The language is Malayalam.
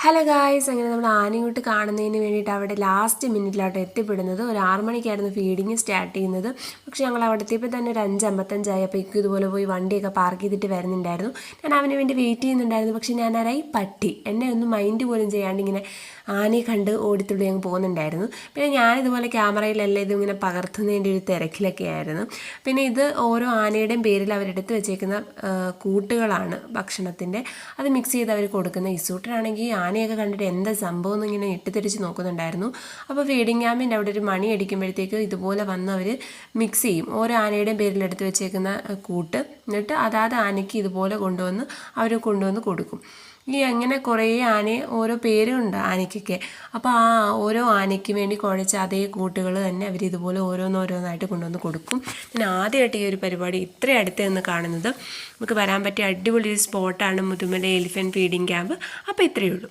ഹലോ ഗായ്സ്, അങ്ങനെ നമ്മൾ ആനയൂട്ട് കാണുന്നതിന് വേണ്ടിയിട്ട് അവിടെ ലാസ്റ്റ് മിനിറ്റിലോട്ട് എത്തിപ്പെടുന്നത്. ഒരു 6 മണിക്കായിരുന്നു ഫീഡിങ് സ്റ്റാർട്ട് ചെയ്യുന്നത്. പക്ഷേ ഞങ്ങൾ അവിടെ എത്തിയപ്പോൾ തന്നെ ഒരു 5:55 അപ്പോൾ ഇതുപോലെ പോയി വണ്ടിയൊക്കെ പാർക്ക് ചെയ്തിട്ട് വരുന്നുണ്ടായിരുന്നു. ഞാൻ അവന് വേണ്ടി വെയിറ്റ് ചെയ്യുന്നുണ്ടായിരുന്നു. പക്ഷേ ഞാൻ ആരായി പട്ടി എന്നെ ഒന്നും മൈൻഡ് പോലും ചെയ്യാണ്ട് ഇങ്ങനെ ആനയെ കണ്ട് ഓടിത്തുള്ളി അങ്ങ് പോകുന്നുണ്ടായിരുന്നു. പിന്നെ ഞാനിതുപോലെ ക്യാമറയിലെല്ലാം ഇതിങ്ങനെ പകർത്തുന്നതിൻ്റെ ഒരു തിരക്കിലൊക്കെ ആയിരുന്നു. പിന്നെ ഇത് ഓരോ ആനയുടെയും പേരിൽ അവരെടുത്ത് വെച്ചേക്കുന്ന കൂട്ടുകളാണ് ഭക്ഷണത്തിൻ്റെ. അത് മിക്സ് ചെയ്ത് അവർ കൊടുക്കുന്ന. ഇസൂട്ടനാണെങ്കിൽ ആനയൊക്കെ കണ്ടിട്ട് എന്താ സംഭവം എന്ന് ഇങ്ങനെ ഇട്ടിത്തിരിച്ച് നോക്കുന്നുണ്ടായിരുന്നു. അപ്പോൾ ഫീഡിങ് ക്യാമ്പിൻ്റെ അവിടെ ഒരു മണി അടിക്കുമ്പോഴത്തേക്ക് ഇതുപോലെ വന്ന് അവർ മിക്സ് ചെയ്യും ഓരോ ആനയുടെയും പേരിൽ എടുത്ത് വെച്ചേക്കുന്ന കൂട്ട്. എന്നിട്ട് അതാത് ആനയ്ക്ക് ഇതുപോലെ കൊണ്ടുവന്ന് കൊടുക്കും. ഈ അങ്ങനെ കുറേ ഓരോ പേരുണ്ട് ആനയ്ക്കൊക്കെ. അപ്പോൾ ആ ഓരോ ആനയ്ക്ക് വേണ്ടി കുഴച്ച അതേ കൂട്ടുകൾ തന്നെ അവർ ഇതുപോലെ ഓരോന്നോരോന്നായിട്ട് കൊണ്ടുവന്ന് കൊടുക്കും. ഞാൻ ആദ്യമായിട്ട് ഈ ഒരു പരിപാടി ഇത്രയും അടുത്ത് നിന്ന് കാണുന്നത്. നമുക്ക് വരാൻ പറ്റിയ അടിപൊളി ഒരു സ്പോട്ടാണ് മുതുമല എലിഫൻറ്റ് ഫീഡിങ് ക്യാമ്പ്. അപ്പോൾ ഇത്രയേ ഉള്ളൂ.